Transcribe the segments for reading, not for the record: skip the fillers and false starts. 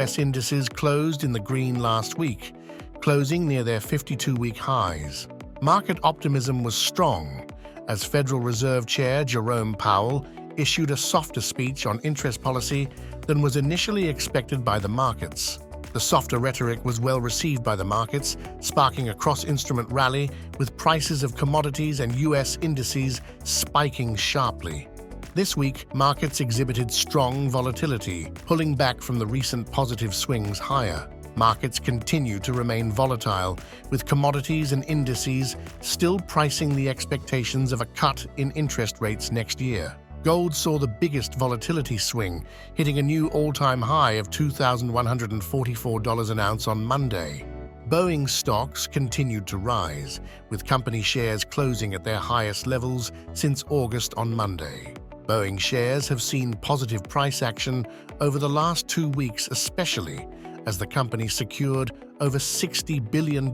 U.S. indices closed in the green last week, closing near their 52-week highs. Market optimism was strong as Federal Reserve Chair Jerome Powell issued a softer speech on interest policy than was initially expected by the markets. The softer rhetoric was well received by the markets, sparking a cross-instrument rally with prices of commodities and U.S. indices spiking sharply. This week, markets exhibited strong volatility, pulling back from the recent positive swings higher. Markets continue to remain volatile, with commodities and indices still pricing the expectations of a cut in interest rates next year. Gold saw the biggest volatility swing, hitting a new all-time high of $2,144 an ounce on Monday. Boeing stocks continued to rise, with company shares closing at their highest levels since August on Monday. Boeing shares have seen positive price action over the last 2 weeks, especially as the company secured over $60 billion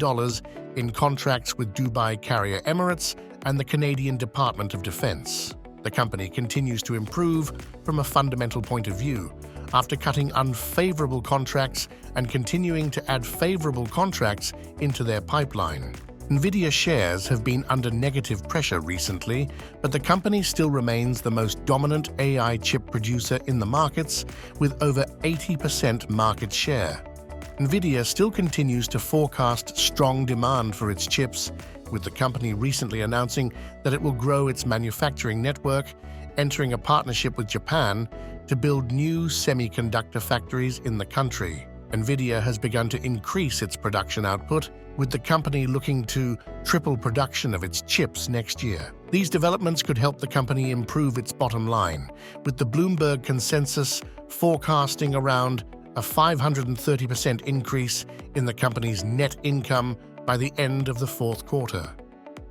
in contracts with Dubai carrier Emirates and the Canadian Department of Defense. The company continues to improve from a fundamental point of view, after cutting unfavorable contracts and continuing to add favorable contracts into their pipeline. NVIDIA shares have been under negative pressure recently, but the company still remains the most dominant AI chip producer in the markets, with over 80% market share. NVIDIA still continues to forecast strong demand for its chips, with the company recently announcing that it will grow its manufacturing network, entering a partnership with Japan to build new semiconductor factories in the country. NVIDIA has begun to increase its production output, with the company looking to triple production of its chips next year. These developments could help the company improve its bottom line, with the Bloomberg consensus forecasting around a 530% increase in the company's net income by the end of the fourth quarter.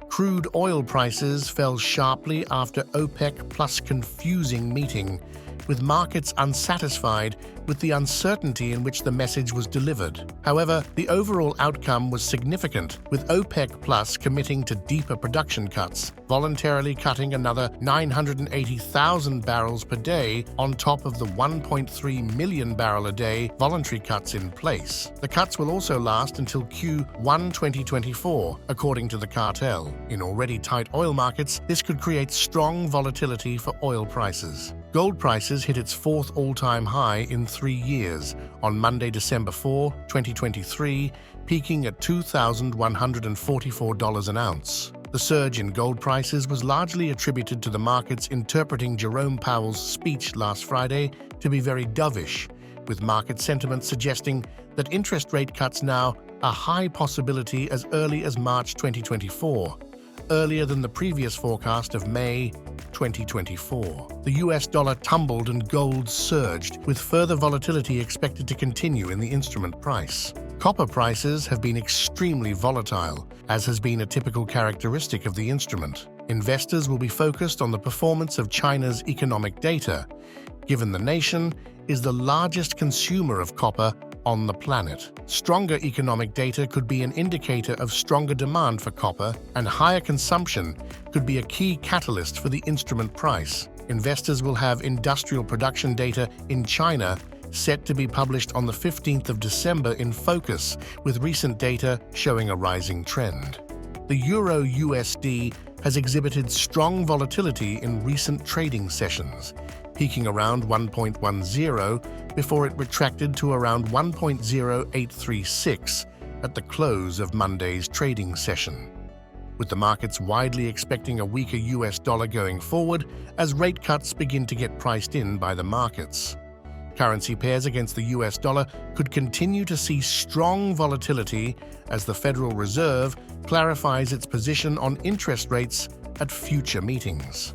Crude oil prices fell sharply after OPEC Plus confusing meeting, with markets unsatisfied with the uncertainty in which the message was delivered. However, the overall outcome was significant, with OPEC Plus committing to deeper production cuts, voluntarily cutting another 980,000 barrels per day on top of the 1.3 million barrel a day voluntary cuts in place. The cuts will also last until Q1 2024, according to the cartel. In already tight oil markets, this could create strong volatility for oil prices. Gold prices hit its fourth all-time high in 3 years on Monday, December 4, 2023, peaking at $2,144 an ounce. The surge in gold prices was largely attributed to the markets interpreting Jerome Powell's speech last Friday to be very dovish, with market sentiment suggesting that interest rate cuts now a high possibility as early as March 2024, earlier than the previous forecast of May 2024. The US dollar tumbled and gold surged, with further volatility expected to continue in the instrument price. Copper prices have been extremely volatile, as has been a typical characteristic of the instrument. Investors will be focused on the performance of China's economic data, given the nation is the largest consumer of copper on the planet. Stronger economic data could be an indicator of stronger demand for copper, and higher consumption could be a key catalyst for the instrument price. Investors will have industrial production data in China set to be published on the 15th of December in focus, with recent data showing a rising trend. The Euro-USD has exhibited strong volatility in recent trading sessions, peaking around 1.10 before it retracted to around 1.0836 at the close of Monday's trading session, with the markets widely expecting a weaker US dollar going forward as rate cuts begin to get priced in by the markets. Currency pairs against the US dollar could continue to see strong volatility as the Federal Reserve clarifies its position on interest rates at future meetings.